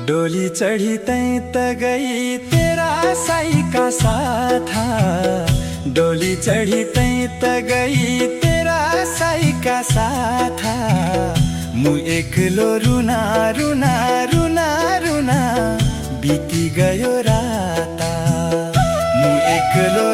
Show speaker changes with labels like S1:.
S1: डोली चढ़ी तैं त गई तेरा साई का साथा। डोली चढ़ी तैं त गई तेरा साई का साथा। मु एक्लो रुना रुना रुना रुना बीती गयो राता। मु एक्लो